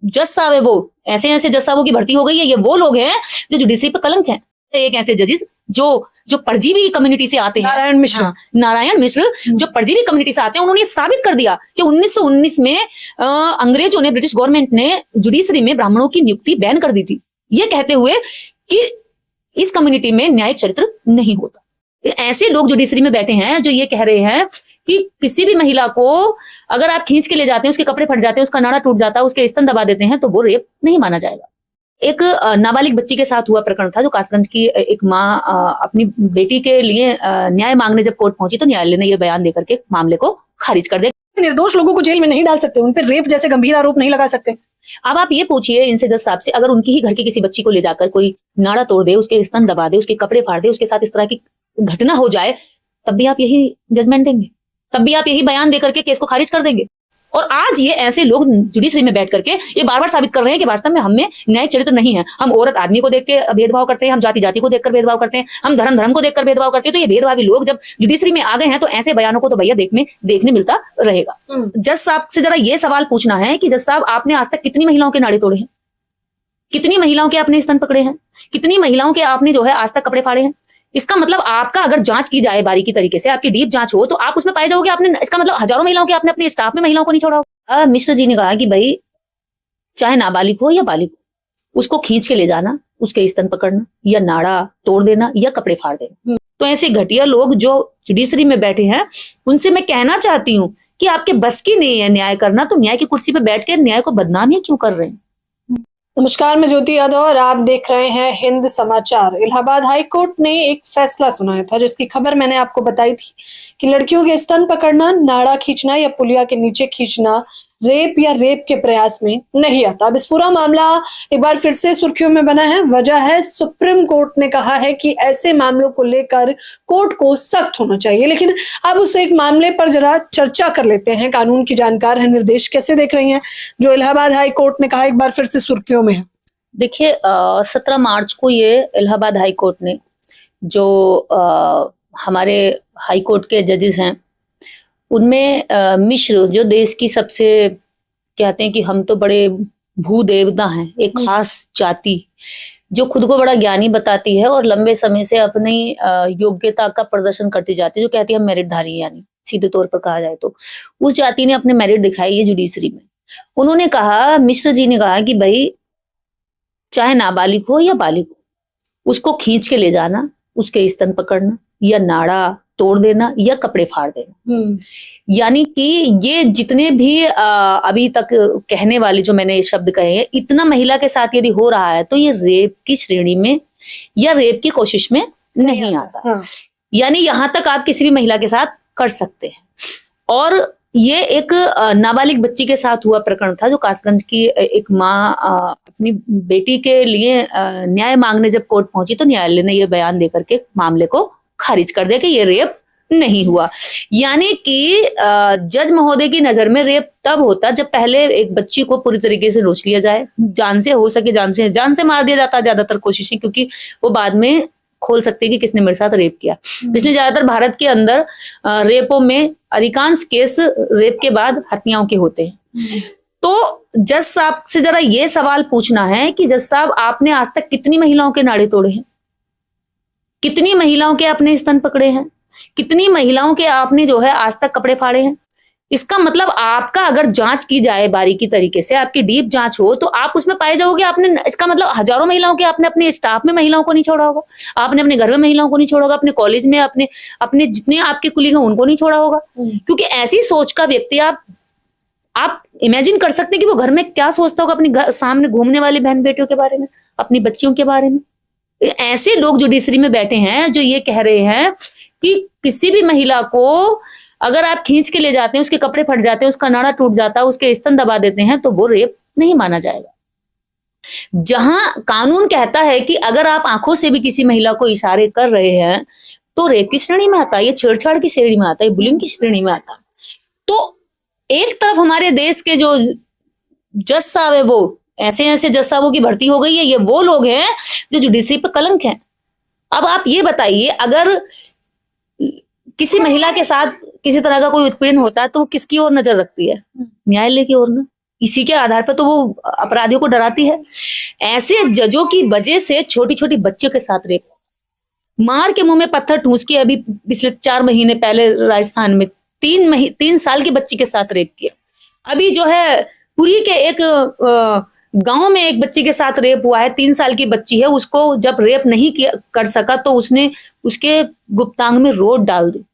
जज साहब है वो, ऐसे ऐसे जज साहबों की भर्ती हो गई है, ये वो लोग हैं जो जुडिशरी पर कलंक हैं। एक ऐसे जजेस जो परजीवी कम्युनिटी से आते हैं, नारायण मिश्र। हाँ, नारायण मिश्र जो परजीवी कम्युनिटी से आते हैं, उन्होंने साबित कर दिया कि 1919 में अंग्रेजों ने, ब्रिटिश गवर्नमेंट ने जुडिशरी में ब्राह्मणों की नियुक्ति बैन कर दी थी, ये कहते हुए कि इस कम्युनिटी में न्यायिक चरित्र नहीं होता। ऐसे लोग जुडिशरी में बैठे हैं जो ये कह रहे हैं कि किसी भी महिला को अगर आप खींच के ले जाते हैं, उसके कपड़े फट जाते हैं, उसका नाड़ा टूट जाता है, उसके स्तन दबा देते हैं, तो वो रेप नहीं माना जाएगा। एक नाबालिग बच्ची के साथ हुआ प्रकरण था, जो कासगंज की एक माँ अपनी बेटी के लिए न्याय मांगने जब कोर्ट पहुंची, तो न्यायालय ने यह बयान देकर के मामले को खारिज कर दिया। निर्दोष लोगों को जेल में नहीं डाल सकते, उन पर रेप जैसे गंभीर आरोप नहीं लगा सकते। अब आप ये पूछिए इनसे जज साहब से, अगर उनकी ही घर की किसी बच्ची को ले जाकर कोई नाड़ा तोड़ दे, उसके स्तन दबा दे, उसके कपड़े फाड़ दे, उसके साथ इस तरह की घटना हो जाए, तब भी आप यही जजमेंट देंगे, तब भी आप यही बयान देकर के केस को खारिज कर देंगे। और आज ये ऐसे लोग जुडिशरी में बैठ करके ये बार बार साबित कर रहे हैं कि वास्तव में हमें न्यायिक चरित्र नहीं है। हम औरत आदमी को देख के भेदभाव करते हैं, हम जाति जाति को देखकर भेदभाव करते हैं, हम धर्म धर्म को देखकर भेदभाव करते हैं। तो ये भेदभावी लोग जब जुडिशरी में आ गए हैं, तो ऐसे बयानों को तो भैया देखने मिलता रहेगा। जज साहब से जरा ये सवाल पूछना है कि जज साहब, आपने आज तक कितनी महिलाओं के नाड़े तोड़े हैं? कितनी महिलाओं के आपने स्तन पकड़े हैं? कितनी महिलाओं के आपने जो है आज तक कपड़े फाड़े हैं? इसका मतलब आपका अगर जांच की जाए बारीकी तरीके से, आपकी डीप जांच हो, तो आप उसमें पाए जाओगे आपने, इसका मतलब हजारों महिलाओं के आपने अपने स्टाफ में महिलाओं को नहीं छोड़ा होगा। मिश्र जी ने कहा कि भाई चाहे नाबालिग हो या बालिग हो, उसको खींच के ले जाना, उसके स्तन पकड़ना या नाड़ा तोड़ देना या कपड़े फाड़ देना। तो ऐसे घटिया लोग जो जुडिशरी में बैठे हैं, उनसे मैं कहना चाहती हूँ कि आपके बस की नहीं है न्याय करना, तो न्याय की कुर्सी पे बैठ के न्याय को बदनाम ही क्यों कर रहे हैं? नमस्कार, मैं ज्योति यादव और आप देख रहे हैं हिंद समाचार। इलाहाबाद हाई कोर्ट ने एक फैसला सुनाया था, जिसकी खबर मैंने आपको बताई थी कि लड़कियों के स्तन पकड़ना, नाड़ा खींचना या पुलिया के नीचे खींचना रेप या रेप के प्रयास में नहीं आता। अब इस पूरा मामला एक बार फिर से सुर्खियों में बना है। वजह है, सुप्रीम कोर्ट ने कहा है कि ऐसे मामलों को लेकर कोर्ट को सख्त होना चाहिए। लेकिन अब उस एक मामले पर जरा चर्चा कर लेते हैं। कानून की जानकार है निर्देश, कैसे देख रही हैं जो इलाहाबाद हाई कोर्ट ने कहा एक बार फिर से सुर्खियों में है? देखिए, 17 मार्च को ये इलाहाबाद हाई कोर्ट ने, जो हमारे हाई कोर्ट के जजेस हैं, उनमें मिश्र, जो देश की सबसे, कहते हैं कि हम तो बड़े भूदेवता हैं, एक खास जाति जो खुद को बड़ा ज्ञानी बताती है और लंबे समय से अपनी योग्यता का प्रदर्शन करती जाती है, जो कहती है हम मेरिटधारी, यानी सीधे तौर पर कहा जाए तो उस जाति ने अपने मेरिट दिखाई है जुडिशरी में। उन्होंने कहा, मिश्र जी ने कहा कि भाई चाहे नाबालिग हो या बालिग हो, उसको खींच के ले जाना, उसके स्तन पकड़ना या नाड़ा तोड़ देना या कपड़े फाड़ देना। यानी कि ये जितने भी अभी तक कहने वाले जो मैंने ये शब्द कहे हैं, इतना महिला के साथ यदि हो रहा है तो ये रेप की श्रेणी में या रेप की कोशिश में नहीं आता। यानी यहां तक आप किसी भी महिला के साथ कर सकते हैं। और ये एक नाबालिग बच्ची के साथ हुआ प्रकरण था, जो कासगंज की एक माँ अपनी बेटी के लिए न्याय मांगने जब कोर्ट पहुंची, तो न्यायालय ने यह बयान देकर के मामले को खारिज कर दिया कि ये रेप नहीं हुआ। यानी कि जज महोदय की नजर में रेप तब होता जब पहले एक बच्ची को पूरी तरीके से नोच लिया जाए, जान से हो सके जान से मार दिया जाता ज्यादातर कोशिशें, क्योंकि वो बाद में खोल सकते हैं कि किसने मेरे साथ रेप किया। इसलिए ज्यादातर भारत के अंदर रेपों में अधिकांश केस रेप के बाद हत्याओं के होते हैं। तो जज साहब से जरा ये सवाल पूछना है कि जज साहब, आपने आज तक कितनी महिलाओं के नाड़े तोड़े हैं? कितनी महिलाओं के आपने स्तन पकड़े हैं? कितनी महिलाओं के आपने जो है आज तक कपड़े फाड़े हैं? इसका मतलब आपका अगर जांच की जाए बारीकी तरीके से, आपकी डीप जांच हो, तो आप उसमें पाए जाओगे आपने, इसका मतलब हजारों महिलाओं के आपने अपने स्टाफ में महिलाओं को नहीं छोड़ा होगा, आपने अपने घर में महिलाओं को नहीं छोड़ा होगा, अपने कॉलेज में अपने जितने आपके कुलीग हैं उनको नहीं छोड़ा होगा। क्योंकि ऐसी सोच का व्यक्ति आप इमेजिन कर सकते हैं कि वो घर में क्या सोचता होगा अपने सामने घूमने वाली बहन बेटियों के बारे में, अपनी बच्चियों के बारे में। ऐसे लोग जुडिशरी में बैठे हैं जो ये कह रहे हैं कि किसी भी महिला को अगर आप खींच के ले जाते हैं, उसके कपड़े फट जाते हैं, उसका नाड़ा टूट जाता है, उसके स्तन दबा देते हैं, तो वो रेप नहीं माना जाएगा। जहां कानून कहता है कि अगर आप आंखों से भी किसी महिला को इशारे कर रहे हैं तो रेप की श्रेणी में आता है, ये छेड़छाड़ की श्रेणी में आता है, बुलिंग की श्रेणी में आता है। तो एक तरफ हमारे देश के जो जज साहब है, वो ऐसे ऐसे जज साहबों की भर्ती हो गई है, ये वो लोग हैं जो जुडिशरी पर कलंक हैं। अब आप ये बताइए, अगर किसी महिला के साथ किसी तरह का कोई उत्पीड़न होता है तो वो किसकी ओर नजर रखती है? न्यायालय की ओर ना। इसी के आधार पर तो वो अपराधियों को डराती है। ऐसे जजों की वजह से छोटी छोटी बच्चियों के साथ रेप, मार के मुंह में पत्थर ठूस के अभी पिछले 4 महीने पहले राजस्थान में 3 साल की बच्ची के साथ रेप किया। अभी जो है पुरी के एक गांव में एक बच्ची के साथ रेप हुआ है, 3 साल की बच्ची है, उसको जब रेप नहीं किया कर सका तो उसने उसके गुप्तांग में रोड डाल दी।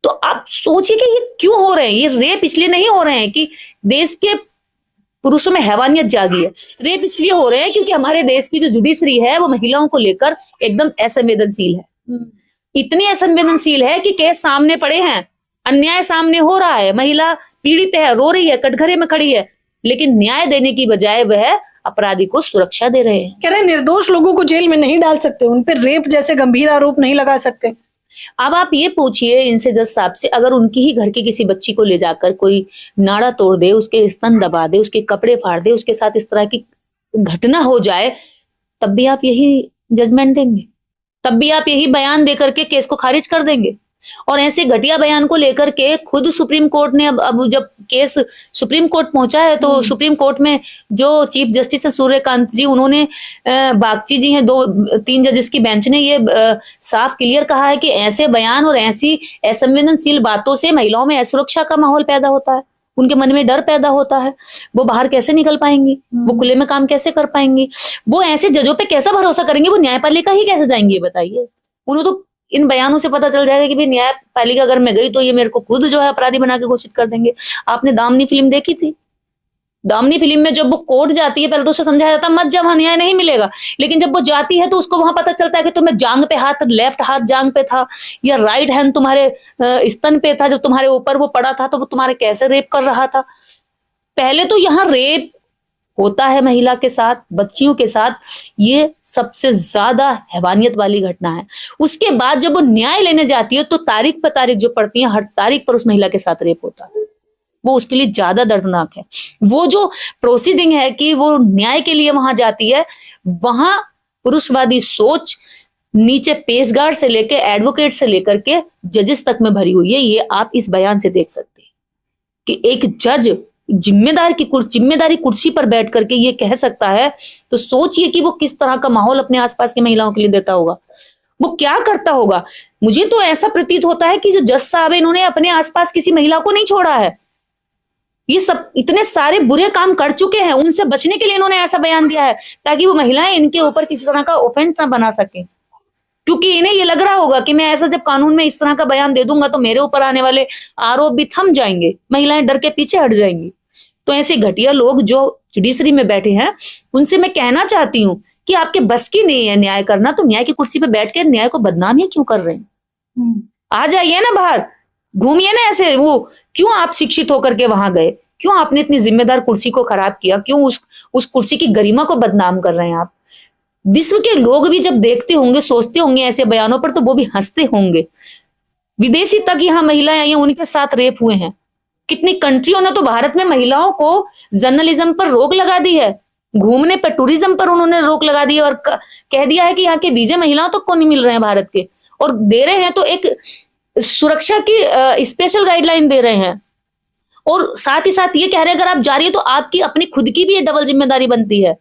तो आप सोचिए कि ये क्यों हो रहे हैं। ये रेप इसलिए नहीं हो रहे हैं कि देश के पुरुषों में हैवानियत जागी है, रेप इसलिए हो रहे हैं क्योंकि हमारे देश की जो जुडिशरी है वो महिलाओं को लेकर एकदम असंवेदनशील है। इतनी असंवेदनशील है कि केस सामने पड़े हैं, अन्याय सामने हो रहा है, महिला पीड़ित है, रो रही है, कटघरे में खड़ी है, लेकिन न्याय देने की बजाय वह अपराधी को सुरक्षा दे रहे हैं। कह रहे हैं निर्दोष लोगों को जेल में नहीं डाल सकते, उन पर रेप जैसे गंभीर आरोप नहीं लगा सकते। अब आप ये पूछिए इनसे जज साहब से, अगर उनकी ही घर की किसी बच्ची को ले जाकर कोई नाड़ा तोड़ दे, उसके स्तन दबा दे, उसके कपड़े फाड़ दे, उसके साथ इस तरह की घटना हो जाए, तब भी आप यही जजमेंट देंगे? तब भी आप यही बयान देकर के केस को खारिज कर देंगे? और ऐसे घटिया बयान को लेकर के खुद सुप्रीम कोर्ट ने अब जब केस सुप्रीम कोर्ट पहुंचा है तो सुप्रीम कोर्ट में जो चीफ जस्टिस है सूर्यकांत जी, उन्होंने बागची जी हैं, 2-3 जजेस की बेंच ने ये साफ क्लियर कहा है कि ऐसे बयान और ऐसी असंवेदनशील बातों से महिलाओं में असुरक्षा का माहौल पैदा होता है, उनके मन में डर पैदा होता है, वो बाहर कैसे निकल पाएंगी, वो खुले में काम कैसे कर पाएंगी, वो ऐसे जजों पे कैसा भरोसा करेंगे, वो न्यायपालिका ही कैसे जाएंगी बताइए। उन्हें तो इन बयानों से पता चल जाएगा कि भाई न्यायपालिका अगर मैं गई तो ये मेरे को खुद जो है अपराधी बना के घोषित कर देंगे। आपने दामिनी फिल्म देखी थी? दामिनी फिल्म में जब वो कोर्ट जाती है, पहले तो उसे समझाया जाता है मत जा, वहां न्याय नहीं मिलेगा, लेकिन जब वो जाती है तो उसको वहां पता चलता है कि तुम्हें जांग पे हाथ, लेफ्ट हाथ जांग पे था या राइट हैंड तुम्हारे स्तन पे था, जब तुम्हारे ऊपर वो पड़ा था तो वो तुम्हारे कैसे रेप कर रहा था। पहले तो यहाँ रेप होता है महिला के साथ, बच्चियों के साथ, ये सबसे ज्यादा हैवानियत वाली घटना है। उसके बाद जब वो न्याय लेने जाती है तो तारीख पर तारीख जो पड़ती है, हर तारीख पर उस महिला के साथ रेप होता है, वो उसके लिए ज्यादा दर्दनाक है। वो जो प्रोसीडिंग है कि वो न्याय के लिए वहां जाती है, वहां पुरुषवादी सोच नीचे पेशगार्ड से लेकर एडवोकेट से लेकर के जजेस तक में भरी हुई है। ये आप इस बयान से देख सकते हैं कि एक जज जिम्मेदारी कुर्सी पर बैठ करके ये कह सकता है, तो सोचिए कि वो किस तरह का माहौल अपने आसपास की महिलाओं के लिए देता होगा, वो क्या करता होगा। मुझे तो ऐसा प्रतीत होता है कि जो जज साहब है, इन्होंने अपने आसपास किसी महिला को नहीं छोड़ा है। ये सब इतने सारे बुरे काम कर चुके हैं, उनसे बचने के लिए इन्होंने ऐसा बयान दिया है ताकि वो महिलाएं इनके ऊपर किसी तरह का ऑफेंस ना बना सके, क्योंकि इन्हें ये लग रहा होगा कि मैं ऐसा जब कानून में इस तरह का बयान दे दूंगा तो मेरे ऊपर आने वाले आरोप भी थम जाएंगे, महिलाएं डर के पीछे हट जाएंगी। तो ऐसे घटिया लोग जो जुडिशरी में बैठे हैं, उनसे मैं कहना चाहती हूँ कि आपके बस की नहीं है न्याय करना, तो न्याय की कुर्सी पे बैठ के न्याय को बदनाम ही क्यों कर रहे हैं? आ जाइए ना बाहर, घूमिए ना ऐसे। वो क्यों आप शिक्षित होकर के वहां गए? क्यों आपने इतनी जिम्मेदार कुर्सी को खराब किया? क्यों उस कुर्सी की गरिमा को बदनाम कर रहे हैं आप? विश्व के लोग भी जब देखते होंगे, सोचते होंगे ऐसे बयानों पर, तो वो भी हंसते होंगे। विदेशी तक यहाँ महिलाएं आई हैं, उनके साथ रेप हुए हैं। कितनी कंट्रियों ने तो भारत में महिलाओं को जर्नलिज्म पर रोक लगा दी है, घूमने पर, टूरिज्म पर उन्होंने रोक लगा दी है और कह दिया है कि यहाँ के वीजे महिलाओं तक को नहीं मिल रहे हैं भारत के, और दे रहे हैं तो एक सुरक्षा की स्पेशल गाइडलाइन दे रहे हैं। और साथ ही साथ ये कह रहे हैं अगर आप जा रही है तो आपकी अपनी खुद की भी ये डबल जिम्मेदारी बनती है।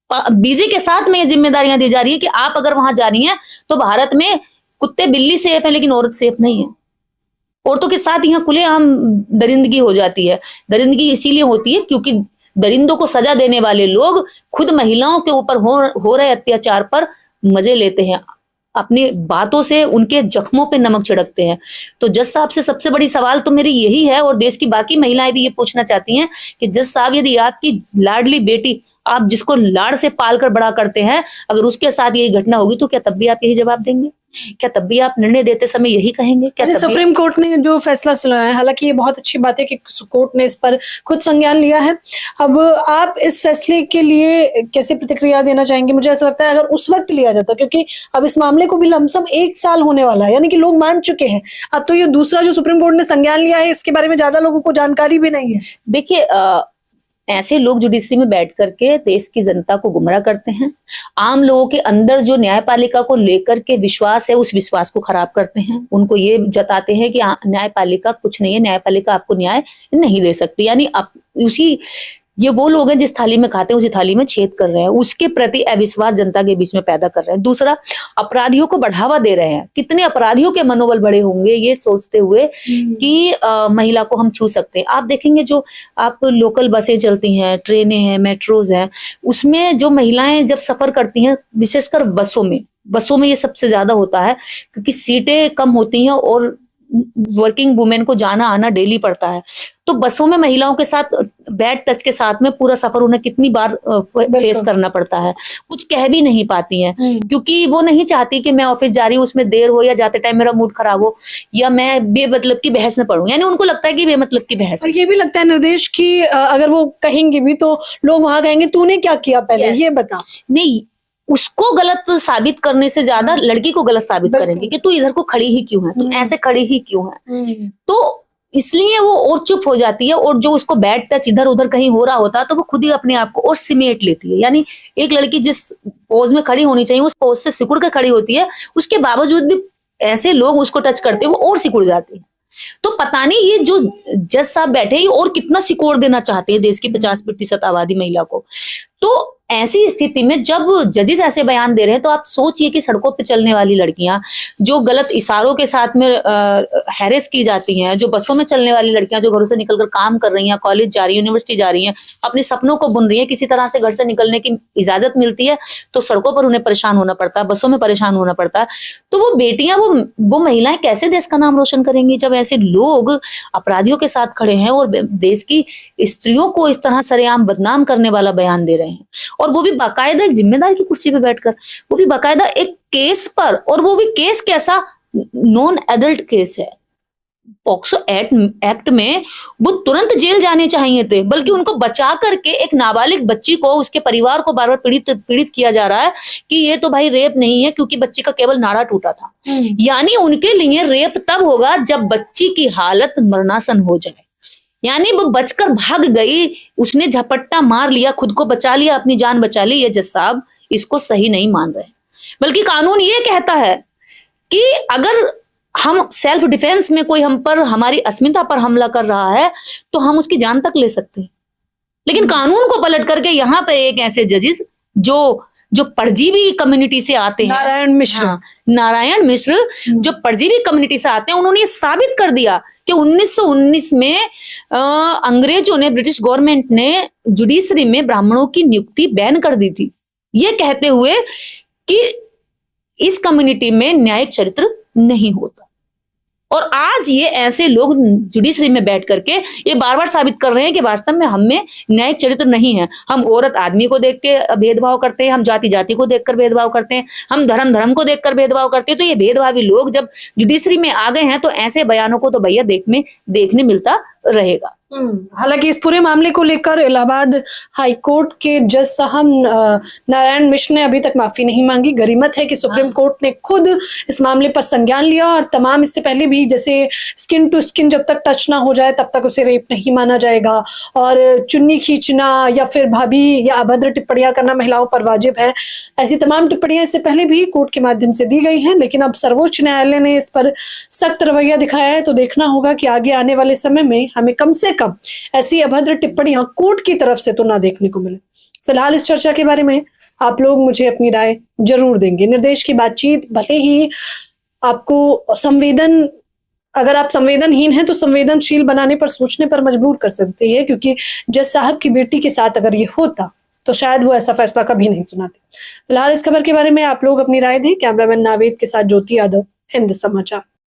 वीजे के साथ में ये जिम्मेदारियां दी जा रही है कि आप अगर वहां जा रही हैं तो भारत में कुत्ते बिल्ली सेफ है लेकिन औरत सेफ नहीं है। औरतों के साथ यहाँ खुलेआम दरिंदगी हो जाती है। दरिंदगी इसीलिए होती है क्योंकि दरिंदों को सजा देने वाले लोग खुद महिलाओं के ऊपर हो रहे अत्याचार पर मजे लेते हैं, अपनी बातों से उनके जख्मों पे नमक छिड़कते हैं। तो जज साहब से सबसे बड़ी सवाल तो मेरी यही है, और देश की बाकी महिलाएं भी ये पूछना चाहती हैं कि जज साहब, यदि आपकी लाडली बेटी, आप जिसको लाड़ से पाल कर बड़ा करते हैं, अगर उसके साथ यही घटना होगी तो क्या तब भी आप यही जवाब देंगे? क्या तब भी आप निर्णय देते समय यही कहेंगे? क्या सुप्रीम कोर्ट ने जो फैसला सुनाया है, हालांकि ये बहुत अच्छी बात है कि कोर्ट ने इस पर खुद संज्ञान लिया है। अब आप इस फैसले के लिए कैसे प्रतिक्रिया देना चाहेंगे? मुझे ऐसा लगता है अगर उस वक्त लिया जाता, क्योंकि अब इस मामले को भी लमसम 1 साल होने वाला है, यानी कि लोग मान चुके हैं। अब तो ये दूसरा जो सुप्रीम कोर्ट ने संज्ञान लिया है, इसके बारे में ज्यादा लोगों को जानकारी भी नहीं है। देखिए, ऐसे लोग जुडिशरी में बैठ करके देश की जनता को गुमराह करते हैं। आम लोगों के अंदर जो न्यायपालिका को लेकर के विश्वास है, उस विश्वास को खराब करते हैं। उनको ये जताते हैं कि न्यायपालिका कुछ नहीं है, न्यायपालिका आपको न्याय नहीं दे सकती। यानी ये वो लोग हैं जिस थाली में खाते हैं उसी थाली में छेद कर रहे हैं। उसके प्रति अविश्वास जनता के बीच में पैदा कर रहे हैं। दूसरा, अपराधियों को बढ़ावा दे रहे हैं। कितने अपराधियों के मनोबल बड़े होंगे ये सोचते हुए कि महिला को हम छू सकते हैं। आप देखेंगे जो आप लोकल बसें चलती हैं, ट्रेनें हैं, मेट्रोज हैं, उसमें जो महिलाएं जब सफर करती हैं, विशेषकर बसों में ये सबसे ज्यादा होता है, क्योंकि सीटें कम होती हैं और वर्किंग वुमेन को जाना आना डेली पड़ता है। तो बसों में महिलाओं के साथ बैड टच के साथ में पूरा सफर उन्हें कितनी बार फेस करना पड़ता है। कुछ कह भी नहीं पाती हैं, क्योंकि वो नहीं चाहती कि मैं ऑफिस जा रही हूँ उसमें देर हो, या जाते टाइम मेरा मूड खराब हो, या मैं बेमतलब की बहस में पढ़ूं। यानी उनको लगता है कि बेमतलब की बहस। और ये भी लगता है निर्देश की अगर वो कहेंगे भी तो लोग वहां कहेंगे तूने क्या किया पहले, ये बता। नहीं, उसको गलत साबित करने से ज्यादा लड़की को गलत साबित करेंगे कि तू इधर को खड़ी ही क्यों है, तू ऐसे खड़ी ही क्यों है। तो इसलिए वो और चुप हो जाती है, और जो उसको बैड टच इधर उधर कहीं हो रहा होता है तो वो खुद ही अपने आप को और सिमेट लेती है। यानी एक लड़की जिस पोज में खड़ी होनी चाहिए उस पोज से सिकुड़ कर खड़ी होती है, उसके बावजूद भी ऐसे लोग उसको टच करते हैं वो और सिकुड़ जाती है। तो पता नहीं ये जो जज साहब बैठे हैं और कितना सिकोड़ देना चाहते हैं देश की 50% आबादी महिला को। तो ऐसी स्थिति में जब जजेस ऐसे बयान दे रहे हैं तो आप सोचिए कि सड़कों पे चलने वाली लड़कियां जो गलत इशारों के साथ में हैरेस की जाती हैं, जो बसों में चलने वाली लड़कियां जो घरों से निकलकर काम कर रही हैं, कॉलेज जा रही हैं, यूनिवर्सिटी जा रही हैं, अपने सपनों को बुन रही हैं, किसी तरह से घर से निकलने की इजाजत मिलती है तो सड़कों पर उन्हें परेशान होना पड़ता है, बसों में परेशान होना पड़ता है। तो वो बेटियां, वो महिलाएं कैसे देश का नाम रोशन करेंगी जब ऐसे लोग अपराधियों के साथ खड़े हैं और देश की स्त्रियों को इस तरह सरेआम बदनाम करने वाला बयान दे रहे हैं, और वो भी बाकायदा एक जिम्मेदार की कुर्सी पे बैठकर, वो भी बाकायदा एक केस पर, और वो भी केस कैसा, नॉन एडल्ट केस है। पॉक्सो एक्ट में वो तुरंत जेल जाने चाहिए थे, बल्कि उनको बचा करके एक नाबालिग बच्ची को, उसके परिवार को बार बार पीड़ित किया जा रहा है कि ये तो भाई रेप नहीं है क्योंकि बच्ची का केवल नाड़ा टूटा था। यानी उनके लिए रेप तब होगा जब बच्ची की हालत मरणासन हो जाए। यानी वो बचकर भाग गई, उसने झपट्टा मार लिया, खुद को बचा लिया, अपनी जान बचा ली। ये जज साहब इसको सही नहीं मान रहे, बल्कि कानून ये कहता है कि अगर हम सेल्फ डिफेंस में कोई हम पर, हमारी अस्मिता पर हमला कर रहा है तो हम उसकी जान तक ले सकते हैं। लेकिन कानून को पलट करके यहाँ पे एक ऐसे जजेस जो परजीवी कम्युनिटी से आते हैं, नारायण मिश्र जो परजीवी कम्युनिटी से आते हैं, उन्होंने साबित कर दिया कि 1919 में अंग्रेजों ने, ब्रिटिश गवर्नमेंट ने जुडिशरी में ब्राह्मणों की नियुक्ति बैन कर दी थी, ये कहते हुए कि इस कम्युनिटी में न्यायिक चरित्र नहीं होता। और आज ये ऐसे लोग जुडिशरी में बैठ करके ये बार बार साबित कर रहे हैं कि वास्तव में हम में न्यायिक चरित्र नहीं है। हम औरत आदमी को देख के भेदभाव करते हैं, हम जाति जाति को देखकर भेदभाव करते हैं, हम धर्म धर्म को देखकर भेदभाव करते हैं। तो ये भेदभावी लोग जब जुडिशरी में आ गए हैं तो ऐसे बयानों को तो भैया देखने मिलता रहेगा। हालांकि इस पूरे मामले को लेकर इलाहाबाद हाई कोर्ट के जज साहब नारायण मिश्र ने अभी तक माफी नहीं मांगी। गरिमत है कि सुप्रीम कोर्ट ने खुद इस मामले पर संज्ञान लिया, और तमाम इससे पहले भी जैसे स्किन टू स्किन जब तक टच ना हो जाए तब तक उसे रेप नहीं माना जाएगा, और चुन्नी खींचना या फिर भाभी या अभद्र टिप्पणियां करना महिलाओं पर वाजिब है। ऐसी तमाम टिप्पणियां इससे पहले भी कोर्ट के माध्यम से दी गई हैं, लेकिन अब सर्वोच्च न्यायालय ने इस पर सख्त रवैया दिखाया है। तो देखना होगा कि आगे आने वाले समय में हमें कम से कम ऐसी अभद्र टिप्पणियां कोर्ट की तरफ से तो ना देखने को मिले। फिलहाल इस चर्चा के बारे में आप लोग मुझे अपनी राय जरूर देंगे। निर्देश की बातचीत भले ही आपको अगर आप संवेदनहीन हैं तो संवेदनशील बनाने पर, सोचने पर मजबूर कर सकती है, क्योंकि जज साहब की बेटी के साथ अगर ये होता तो शायद वो ऐसा फैसला कभी नहीं सुनाते। फिलहाल इस खबर के बारे में आप लोग अपनी राय दें। कैमरामैन नावेद के साथ ज्योति यादव, हिंद समाचार।